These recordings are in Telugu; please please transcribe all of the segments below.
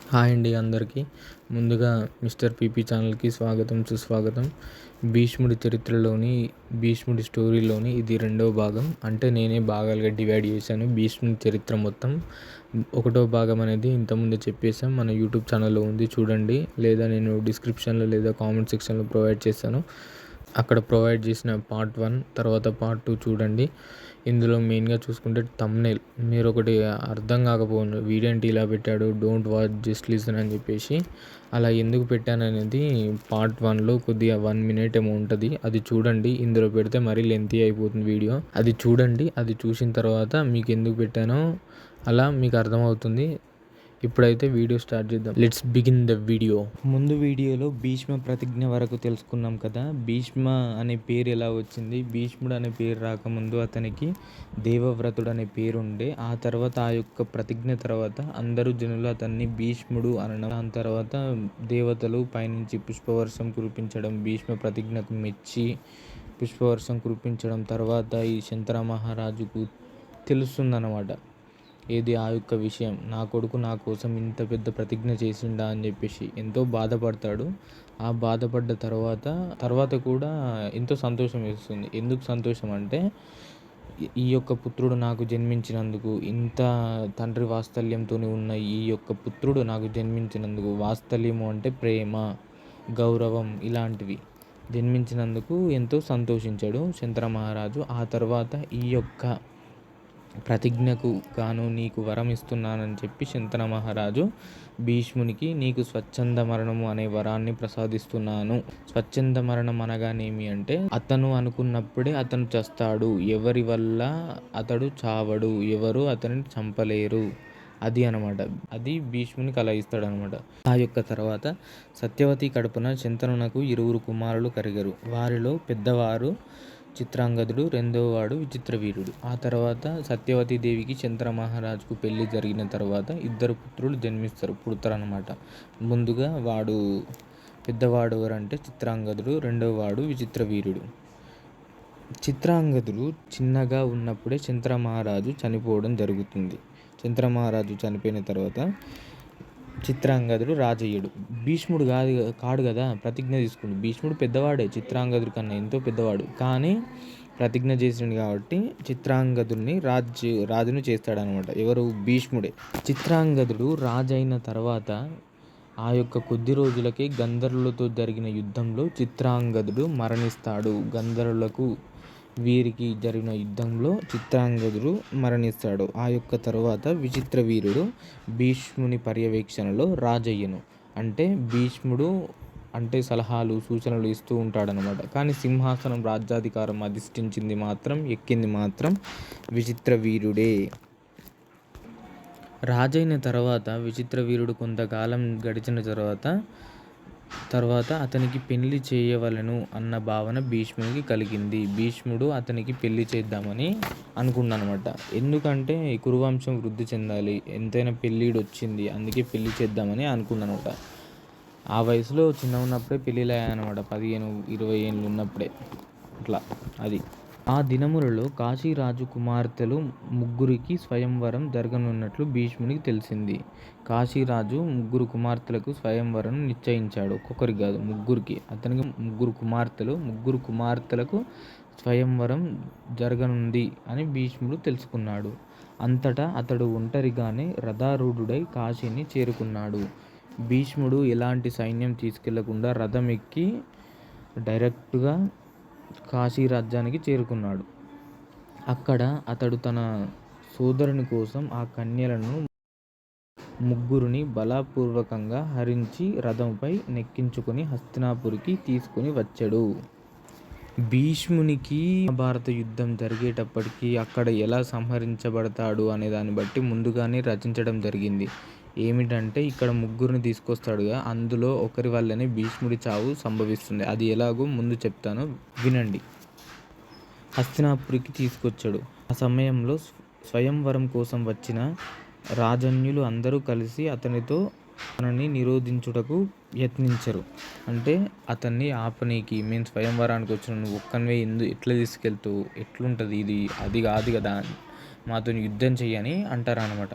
హాయ్ అండి అందరికీ. ముందుగా మిస్టర్ పీపీ ఛానల్కి స్వాగతం సుస్వాగతం. భీష్ముడి చరిత్రలోని భీష్ముడి స్టోరీలోని ఇది రెండవ భాగం. అంటే నేనే భాగాలుగా డివైడ్ చేశాను భీష్ముడి చరిత్ర మొత్తం. ఒకటో భాగం అనేది ఇంతకుముందే చెప్పేసాం, మన యూట్యూబ్ ఛానల్లో ఉంది, చూడండి. లేదా నేను డిస్క్రిప్షన్లో లేదా కామెంట్ సెక్షన్లో ప్రొవైడ్ చేస్తాను. అక్కడ ప్రొవైడ్ చేసిన పార్ట్ 1 తర్వాత పార్ట్ 2 చూడండి. ఇందులో మెయిన్గా చూసుకుంటే థంబ్నెయిల్ మీరు ఒకటి అర్థం కాకపోను, వీడియో ఏంటి ఇలా పెట్టాడు, డోంట్ వాచ్ జస్ట్ లిసన్ అని చెప్పేసి. అలా ఎందుకు పెట్టాను అనేది పార్ట్ 1లో కొద్దిగా 1 minute ఏమో ఉంటుంది, అది చూడండి. ఇందులో పెడితే మరీ లెంతీ అయిపోతుంది వీడియో. అది చూడండి. అది చూసిన తర్వాత మీకు ఎందుకు పెట్టానో అలా మీకు అర్థమవుతుంది. ఇప్పుడైతే వీడియో స్టార్ట్ చేద్దాం. Let's begin the video. ముందు వీడియోలో భీష్మ ప్రతిజ్ఞ వరకు తెలుసుకున్నాం కదా. భీష్మ అనే పేరు ఎలా వచ్చింది, భీష్ముడు అనే పేరు రాకముందు అతనికి దేవవ్రతుడు అనే పేరు ఉండే. ఆ తర్వాత ఆ యొక్క ప్రతిజ్ఞ తర్వాత అందరూ జనులు అతన్ని భీష్ముడు అనడం. దాని తర్వాత దేవతలు పైనుంచి పుష్పవర్షం కురిపించడం, భీష్మ ప్రతిజ్ఞకు మెచ్చి పుష్పవర్షం కురిపించడం. తర్వాత ఈ శంతర మహారాజుకు తెలుస్తుందన్నమాట ఏది ఆ యొక్క విషయం, నా కొడుకు నా కోసం ఇంత పెద్ద ప్రతిజ్ఞ చేసిండా అని చెప్పేసి ఎంతో బాధపడతాడు. ఆ బాధపడ్డ తర్వాత కూడా ఎంతో సంతోషం వేస్తుంది. ఎందుకు సంతోషం అంటే, ఈ యొక్క పుత్రుడు నాకు జన్మించినందుకు, ఇంత తండ్రి వాత్సల్యంతో ఉన్న ఈ యొక్క పుత్రుడు నాకు జన్మించినందుకు, వాత్సల్యము అంటే ప్రేమ, గౌరవం ఇలాంటివి జన్మించినందుకు ఎంతో సంతోషించాడు శంతర మహారాజు. ఆ తర్వాత ఈ యొక్క ప్రతిజ్ఞకు గాను నీకు వరం ఇస్తున్నానని చెప్పి శంతన మహారాజు భీష్మునికి నీకు స్వచ్ఛంద మరణము అనే వరాన్ని ప్రసాదిస్తున్నాను. స్వచ్ఛంద మరణం అనగానేమి అంటే, అతను అనుకున్నప్పుడే అతను చస్తాడు, ఎవరి వల్ల అతడు చావడు, ఎవరు అతనిని చంపలేరు, అది అనమాట. అది భీష్మునికి అలా ఇస్తాడు అనమాట. ఆ యొక్క తర్వాత సత్యవతి కడుపున శంతనునకు 2 కుమారులు కలిగరు. వారిలో పెద్దవారు చిత్రాంగదుడు, రెండవవాడు విచిత్రవీర్యుడు. ఆ తర్వాత సత్యవతి దేవికి శంతర మహారాజుకు పెళ్లి జరిగిన తర్వాత 2 పుత్రులు పుడతారనమాట. ముందుగా పెద్దవాడు ఎవరంటే చిత్రాంగదుడు, రెండవవాడు విచిత్రవీర్యుడు. చిత్రాంగదుడు చిన్నగా ఉన్నప్పుడే శంతర మహారాజు చనిపోవడం జరుగుతుంది. శంతర మహారాజు చనిపోయిన తర్వాత చిత్రాంగదుడు రాజయ్యడు. భీష్ముడు కాడు కదా ప్రతిజ్ఞ తీసుకుండు. భీష్ముడు పెద్దవాడే, చిత్రాంగదుడి కన్నా ఎంతో పెద్దవాడు. కానీ ప్రతిజ్ఞ చేసిండు కాబట్టి చిత్రాంగదుడిని రాజును చేస్తాడనమాట. ఎవరు? భీష్ముడే. చిత్రాంగదుడు రాజు అయిన తర్వాత ఆ యొక్క కొద్ది రోజులకే గంధర్వులతో జరిగిన యుద్ధంలో చిత్రాంగదుడు మరణిస్తాడు. గంధర్వులకు వీరికి జరిగిన యుద్ధంలో చిత్రాంగదుడు మరణిస్తాడు. ఆ యొక్క తర్వాత విచిత్రవీర్యుడు భీష్ముని పర్యవేక్షణలో రాజయ్యను. అంటే భీష్ముడు అంటే సలహాలు సూచనలు ఇస్తూ ఉంటాడనమాట. కానీ సింహాసనం రాజ్యాధికారం ఎక్కింది మాత్రం విచిత్రవీర్యుడే. రాజైన తర్వాత విచిత్రవీర్యుడు కొంతకాలం గడిచిన తర్వాత అతనికి పెళ్లి చేయవలెను అన్న భావన భీష్మునికి కలిగింది. భీష్ముడు అతనికి పెళ్లి చేద్దామని అనుకున్నానమాట. ఎందుకంటే కురువంశం వృద్ధి చెందాలి, ఎంతైనా పెళ్ళిడు వచ్చింది, అందుకే పెళ్లి చేద్దామని అనుకున్నానమాట. ఆ వయసులో చిన్న ఉన్నప్పుడే పెళ్ళిళ్ళు అయ్యాయన్నమాట, 15-20 ఏళ్ళు ఉన్నప్పుడే. అట్లా అది. ఆ దినములలో కాశీరాజు కుమార్తెలు 3 స్వయంవరం జరగనున్నట్లు భీష్మునికి తెలిసింది. కాశీరాజు 3 కుమార్తెలకు స్వయంవరం నిశ్చయించాడు. ఒక్కొక్కరికి కాదు, 3కి. అతనికి 3 కుమార్తెలు, 3 కుమార్తెలకు స్వయంవరం జరగనుంది అని భీష్ముడు తెలుసుకున్నాడు. అంతటా అతడు ఒంటరిగానే రథారూఢుడై కాశీని చేరుకున్నాడు. భీష్ముడు ఎలాంటి సైన్యం తీసుకెళ్లకుండా రథం ఎక్కి డైరెక్టుగా కాశీ రాజ్యానికి చేరుకున్నాడు. అక్కడ అతడు తన సోదరుని కోసం ఆ కన్యలను 3 బలపూర్వకంగా హరించి రథంపై నెక్కించుకొని హస్తినాపురికి తీసుకుని వచ్చాడు. భీష్మునికి భారత యుద్ధం జరిగేటప్పటికి అక్కడ ఎలా సంహరించబడతాడు అనే దాన్ని బట్టి ముందుగానే రచించడం జరిగింది. ఏమిటంటే, ఇక్కడ 3 తీసుకొస్తాడుగా, అందులో ఒకరి వల్లనే భీష్ముడి చావు సంభవిస్తుంది. అది ఎలాగో ముందు చెప్తాను, వినండి. హస్తినాపురికి తీసుకొచ్చాడు. ఆ సమయంలో స్వయంవరం కోసం వచ్చిన రాజన్యులు అందరూ కలిసి తనని నిరోధించుటకు యత్నించరు. అంటే అతన్ని ఆపనీకి, మేము స్వయంవరానికి వచ్చిన నువ్వు ఒక్కనివే ఎట్లా తీసుకెళ్తావు, ఎట్లుంటుంది ఇది, అది కాదు కదా, మాతో యుద్ధం చెయ్యని అంటారనమాట.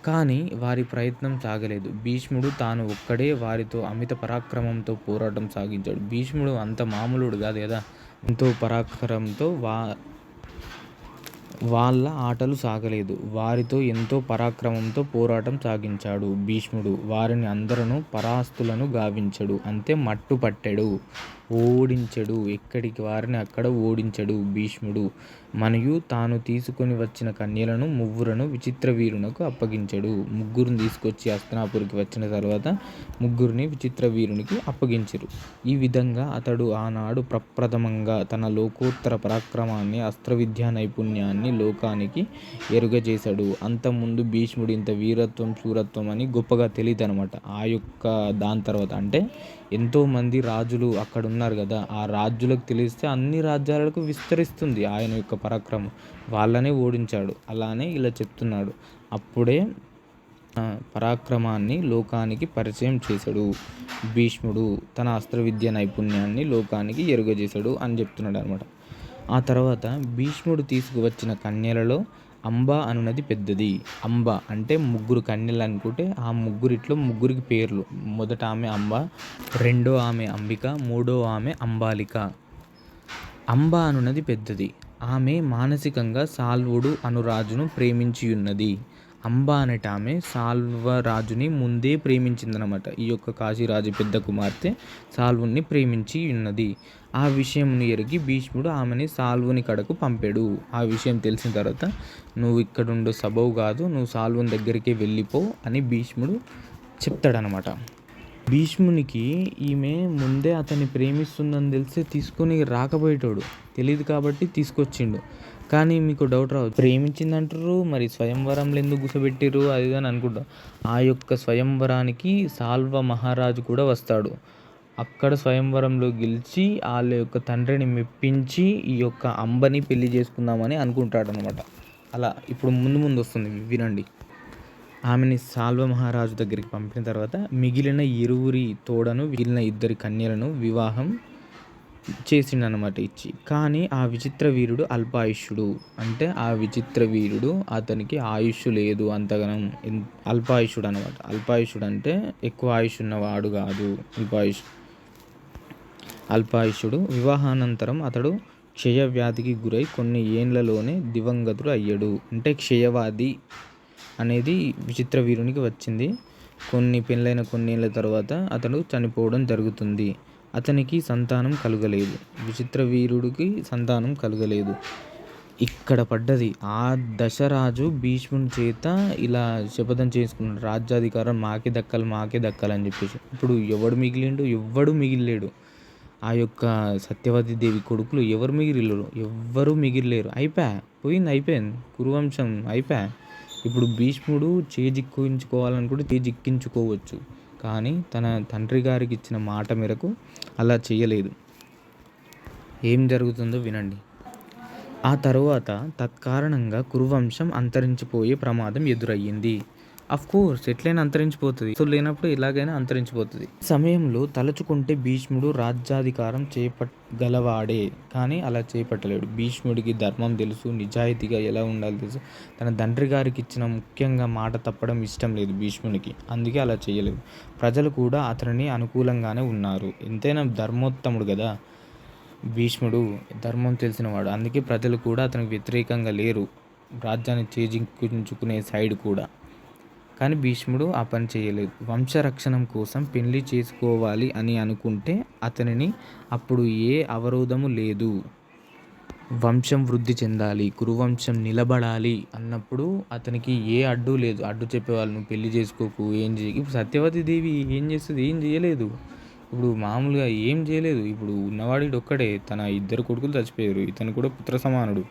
కానీ వారి ప్రయత్నం సాగలేదు. భీష్ముడు తాను ఒక్కడే వారితో అమిత పరాక్రమంతో పోరాటం సాగించాడు. భీష్ముడు అంత మామూలుడు కాదు కదా! ఎంతో పరాక్రమంతో వాళ్ళ ఆటలు సాగలేదు. వారితో ఎంతో పరాక్రమంతో పోరాటం సాగించాడు భీష్ముడు. వారిని అందరను పరాస్తులను గావించడు. అంతే మట్టుపట్టెడు. ఓడించెడు. ఎక్కడికి వారిని అక్కడ ఓడించెడు భీష్ముడు. మరియు తాను తీసుకొని వచ్చిన కన్యలను ముగ్గురను విచిత్రవీరునకు అప్పగించెడు. ముగ్గురిని తీసుకొచ్చి హస్తినాపురికి వచ్చిన తర్వాత ముగ్గురిని విచిత్రవీరునికి అప్పగించెరు. ఈ విధంగా అతడు ఆనాడు ప్రప్రథమంగా తన లోకోత్తర పరాక్రమాన్ని, అస్త్రవిద్యా నైపుణ్యాన్ని లోకానికి ఎరుగజేశాడు. అంతకుముందు భీష్ముడు ఇంత వీరత్వం, శూరత్వం అని గొప్పగా తెలియదనమాట. దాని తర్వాత అంటే ఎంతోమంది రాజులు అక్కడ ఉన్నారు కదా, ఆ రాజులకు తెలిస్తే అన్ని రాజ్యాలకు విస్తరిస్తుంది ఆయన యొక్క పరాక్రమం. వాళ్ళనే ఓడించాడు. అలానే ఇలా చెప్తున్నాడు. అప్పుడే పరాక్రమాన్ని లోకానికి పరిచయం చేశాడు భీష్ముడు. తన అస్త్రవిద్య నైపుణ్యాన్ని లోకానికి ఎరుగజేశాడు అని చెప్తున్నాడు అనమాట. ఆ తర్వాత భీష్ముడు తీసుకువచ్చిన కన్యలలో అంబ అనున్నది పెద్దది. అంబ అంటే ముగ్గురు కన్యలు అనుకుంటే ఆ ముగ్గురిట్లో ముగ్గురికి పేర్లు. మొదట ఆమె అంబ, రెండో ఆమె అంబిక, మూడో ఆమె అంబాలిక. అంబ అనున్నది పెద్దది. ఆమె మానసికంగా సాల్వుడు అనురాజును ప్రేమించియున్నది. అంబ అనేట ఆమె సాల్వరాజుని ముందే ప్రేమించిందనమాట. ఈ యొక్క కాశీరాజు పెద్ద కుమార్తె సాల్వుని ప్రేమించి ఉన్నది. ఆ విషయంను ఎరిగి భీష్ముడు ఆమెని సాల్వుని కడకు పంపాడు. ఆ విషయం తెలిసిన తర్వాత నువ్వు ఇక్కడుండు సబవు కాదు, నువ్వు సాల్వుని దగ్గరికి వెళ్ళిపో అని భీష్ముడు చెప్తాడనమాట. భీష్మునికి ఈమె ముందే అతన్ని ప్రేమిస్తుందని తెలిస్తే తీసుకొని రాకపోయేటోడు. తెలియదు కాబట్టి తీసుకొచ్చిండు. కానీ మీకు డౌట్ రావచ్చు, ప్రేమించిందంటారు మరి స్వయంవరంలో ఎందుకు కూర్చోబెట్టిర్రు అది అని అనుకుంటాం. ఆ యొక్క స్వయంవరానికి సాల్వ మహారాజు కూడా వస్తాడు. అక్కడ స్వయంవరంలో గెలిచి వాళ్ళ యొక్క తండ్రిని మెప్పించి ఈ యొక్క అంబని పెళ్లి చేసుకుందామని అనుకుంటాడు అనమాట. అలా ఇప్పుడు ముందు వస్తుంది, వినండి. ఆమెని సాల్వ మహారాజు దగ్గరికి పంపిన తర్వాత మిగిలిన ఇరువురి తోడను మిగిలిన ఇద్దరి కన్యలను వివాహం చేసిండనమాట ఇచ్చి. కానీ ఆ విచిత్ర వీరుడు అల్పాయుష్యుడు. అంటే ఆ విచిత్ర వీరుడు అతనికి ఆయుష్ లేదు అంతగానం, అల్పాయుష్యుడు అనమాట. అల్పాయుష్యుడు అంటే ఎక్కువ ఆయుష్ ఉన్నవాడు కాదు. అల్పాయుష్యుడు. వివాహానంతరం అతడు క్షయవ్యాధికి గురై కొన్ని ఏండ్లలోనే దివంగతుడు అయ్యాడు. అంటే క్షయవ్యాధి అనేది విచిత్ర వీరునికి వచ్చింది. పెళ్ళైన కొన్నేళ్ళ తర్వాత అతడు చనిపోవడం జరుగుతుంది. అతనికి సంతానం కలుగలేదు. విచిత్ర వీరుడికి సంతానం కలుగలేదు. ఇక్కడ పడ్డది. ఆ దశరాజు భీష్ముని చేత ఇలా శపథం చేసుకున్నాడు, రాజ్యాధికారం మాకే దక్కాలని చెప్పేసి. ఇప్పుడు ఎవడు మిగిలిండు? ఎవ్వడు మిగిలేడు. ఆ యొక్క సత్యవతి దేవి కొడుకులు ఎవ్వరు మిగిలేరు. అయిపోయింది కురువంశం అయిపోయా. ఇప్పుడు భీష్ముడు చేజిక్కించుకోవాలనుకుంటే చేజిక్కించుకోవచ్చు. కానీ తన తండ్రి గారికి ఇచ్చిన మాట మేరకు అలా చేయలేదు. ఏం జరుగుతుందో వినండి. ఆ తరువాత తత్కారణంగా కురువంశం అంతరించిపోయే ప్రమాదం ఎదురయ్యింది. కోర్స్ ఎట్లయినా అంతరించిపోతుంది. లేనప్పుడు ఎలాగైనా అంతరించిపోతుంది. సమయంలో తలుచుకుంటే భీష్ముడు రాజ్యాధికారం చేపట్టగలవాడే, కానీ అలా చేపట్టలేడు. భీష్ముడికి ధర్మం తెలుసు, నిజాయితీగా ఎలా ఉండాలి తెలుసు. తన తండ్రి గారికి ఇచ్చిన ముఖ్యంగా మాట తప్పడం ఇష్టం లేదు భీష్మునికి. అందుకే అలా చేయలేదు. ప్రజలు కూడా అతనిని అనుకూలంగానే ఉన్నారు. ఎంతైనా ధర్మోత్తముడు కదా భీష్ముడు, ధర్మం తెలిసినవాడు. అందుకే ప్రజలు కూడా అతనికి వ్యతిరేకంగా లేరు, రాజ్యాన్ని చేజిక్కించుకునే సైడ్ కూడా. కానీ భీష్ముడు ఆ పని చేయలేదు. వంశరక్షణం కోసం పెళ్లి చేసుకోవాలి అని అనుకుంటే అతనిని అప్పుడు ఏ అవరోధము లేదు. వంశం వృద్ధి చెందాలి, కురువంశం నిలబడాలి అన్నప్పుడు అతనికి ఏ అడ్డు లేదు. అడ్డు చెప్పేవాళ్ళు నువ్వు పెళ్లి చేసుకోకు, ఏం చేయ. ఇప్పుడు సత్యవతి దేవి ఏం చేస్తుంది? ఏం చేయలేదు. ఇప్పుడు మామూలుగా ఏం చేయలేదు. ఇప్పుడు ఉన్నవాడి ఒక్కడే, తన ఇద్దరు కొడుకులు చచ్చిపోయారు. ఇతను కూడా పుత్ర సమానుడు.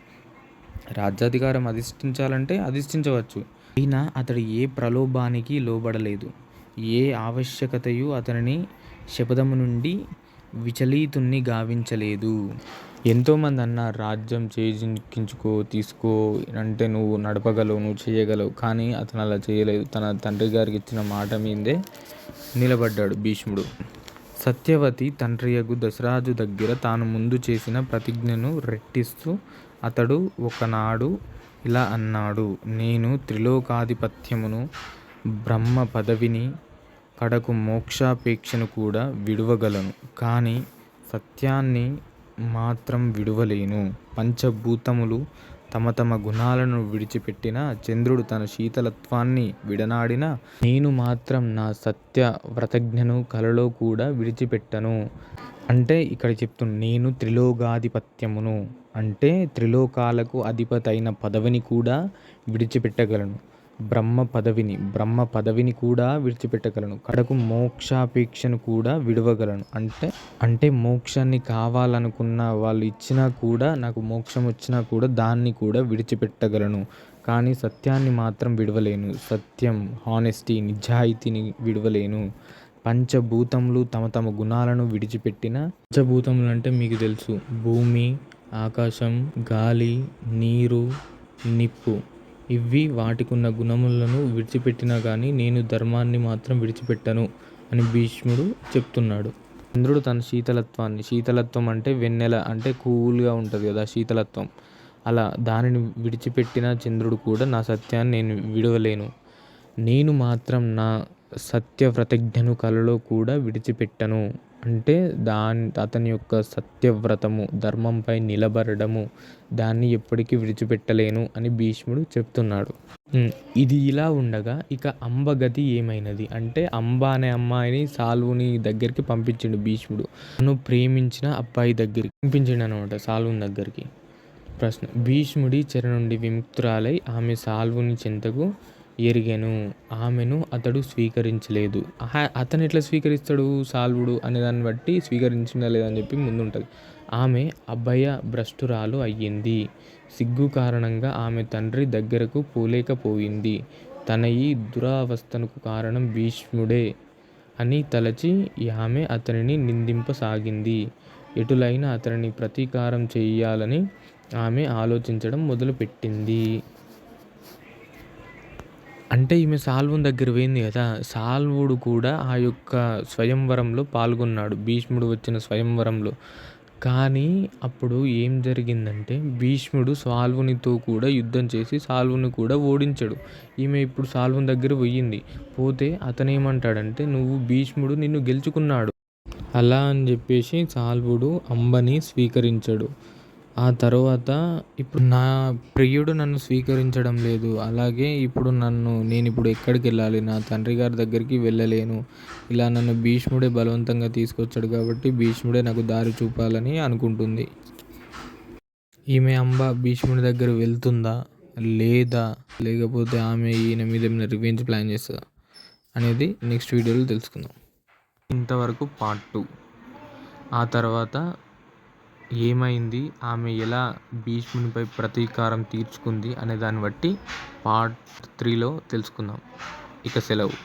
రాజ్యాధికారం అధిష్ఠించాలంటే అధిష్ఠించవచ్చు. అయినా అతడు ఏ ప్రలోభానికి లోబడలేదు. ఏ ఆవశ్యకతయు అతనిని శపథము నుండి విచలితుణ్ణి గావించలేదు. ఎంతోమంది అన్నారు రాజ్యం తీసుకో అంటే నువ్వు నడపగలవు, నువ్వు చేయగలవు. కానీ అతను అలా చేయలేదు. తన తండ్రి గారికి ఇచ్చిన మాట మీదే నిలబడ్డాడు భీష్ముడు. సత్యవతి తండ్రియగు దశరాజు దగ్గర తాను ముందు చేసిన ప్రతిజ్ఞను రెట్టిస్తూ అతడు ఒకనాడు ఇలా అన్నాడు: నేను త్రిలోకాధిపత్యమును, బ్రహ్మ పదవిని, కడకు మోక్షాపేక్షను కూడా విడువగలను. కానీ సత్యాన్ని మాత్రం విడువలేను. పంచభూతములు తమ తమ గుణాలను విడిచిపెట్టిన, చంద్రుడు తన శీతలత్వాన్ని విడనాడిన, నేను మాత్రం నా సత్య వ్రతజ్ఞను కలలో కూడా విడిచిపెట్టను. అంటే ఇక్కడ చెప్తున్నా, నేను త్రిలోకాధిపత్యమును అంటే త్రిలోకాలకు అధిపతైన పదవిని కూడా విడిచిపెట్టగలను. బ్రహ్మ పదవిని కూడా విడిచిపెట్టగలను. కడకు మోక్షాపేక్షను కూడా విడవగలను. అంటే మోక్షాన్ని కావాలనుకున్న వాళ్ళు ఇచ్చినా కూడా, నాకు మోక్షం వచ్చినా కూడా దాన్ని కూడా విడిచిపెట్టగలను. కానీ సత్యాన్ని మాత్రం విడవలేను. సత్యం, హానెస్టీ, నిజాయితీని విడవలేను. పంచభూతములు తమ తమ గుణాలను విడిచిపెట్టిన, పంచభూతములు అంటే మీకు తెలుసు: భూమి, ఆకాశం, గాలి, నీరు, నిప్పు. ఇవి వాటికున్న గుణములను విడిచిపెట్టినా కానీ నేను ధర్మాన్ని మాత్రం విడిచిపెట్టను అని భీష్ముడు చెప్తున్నాడు. చంద్రుడు తన శీతలత్వం అంటే వెన్నెల, అంటే కూల్గా ఉంటుంది కదా శీతలత్వం, అలా దానిని విడిచిపెట్టిన చంద్రుడు కూడా నా సత్యాన్ని నేను విడవలేను. నేను మాత్రం నా సత్యవ్రతజ్ఞను కలలో కూడా విడిచిపెట్టను. అంటే అతని యొక్క సత్యవ్రతము, ధర్మంపై నిలబడము, దాన్ని ఎప్పటికీ విడిచిపెట్టలేను అని భీష్ముడు చెప్తున్నాడు. ఇది ఇలా ఉండగా ఇక అంబ గతి ఏమైనది అంటే, అంబ అనే అమ్మాయిని సాల్వుని దగ్గరికి పంపించిండు భీష్ముడు. తను ప్రేమించిన అబ్బాయి దగ్గరికి పంపించిండు అనమాట, సాల్వుని దగ్గరికి. ప్రశ్న: భీష్ముడి చెర నుండి విముక్తురాలై ఆమె సాల్వుని చెంతకు ఎరిగెను. ఆమెను అతడు స్వీకరించలేదు. అతను ఎట్లా స్వీకరిస్తాడు సాల్వుడు అనే దాన్ని బట్టి స్వీకరించిందా లేదని చెప్పి ముందుంటుంది. ఆమె అభయ భ్రష్టురాలు అయ్యింది. సిగ్గు కారణంగా ఆమె తండ్రి దగ్గరకు పోలేకపోయింది. తన ఈ దురావస్థకు కారణం భీష్ముడే అని తలచి ఆమె అతనిని నిందింపసాగింది. ఎటులైనా అతనిని ప్రతీకారం చేయాలని ఆమె ఆలోచించడం మొదలుపెట్టింది. అంటే ఈమె సాల్వుని దగ్గర పోయింది కదా, సాల్వుడు కూడా ఆ యొక్క స్వయంవరంలో పాల్గొన్నాడు, భీష్ముడు వచ్చిన స్వయంవరంలో. కానీ అప్పుడు ఏం జరిగిందంటే, భీష్ముడు సాల్వునితో కూడా యుద్ధం చేసి సాల్వుని కూడా ఓడించాడు. ఈమె ఇప్పుడు సాల్వుని దగ్గర పోయింది. పోతే అతనేమంటాడంటే, నువ్వు భీష్ముడు నిన్ను గెలుచుకున్నాడు అలా అని చెప్పేసి సాల్వుడు అంబని స్వీకరించాడు. ఆ తర్వాత ఇప్పుడు నా ప్రియుడు నన్ను స్వీకరించడం లేదు, అలాగే ఇప్పుడు నేను ఇప్పుడు ఎక్కడికి వెళ్ళాలి, నా తండ్రి గారి దగ్గరికి వెళ్ళలేను, ఇలా నన్ను భీష్ముడే బలవంతంగా తీసుకొచ్చాడు కాబట్టి భీష్ముడే నాకు దారి చూపాలని అనుకుంటుంది. ఈమె అంబ భీష్ముడి దగ్గర వెళ్తుందా లేదా, లేకపోతే ఆమె ఈయన మీద ఏమైనా రివెంజ్ ప్లాన్ చేస్తుందా అనేది నెక్స్ట్ వీడియోలో తెలుసుకుందాం. ఇంతవరకు పార్ట్ 2. ఆ తర్వాత ఏమైంది, ఆమె ఎలా భీష్మునిపై ప్రతీకారం తీర్చుకుంది అనే దాన్ని బట్టి పార్ట్ 3లో తెలుసుకుందాం. ఇక సెలవు.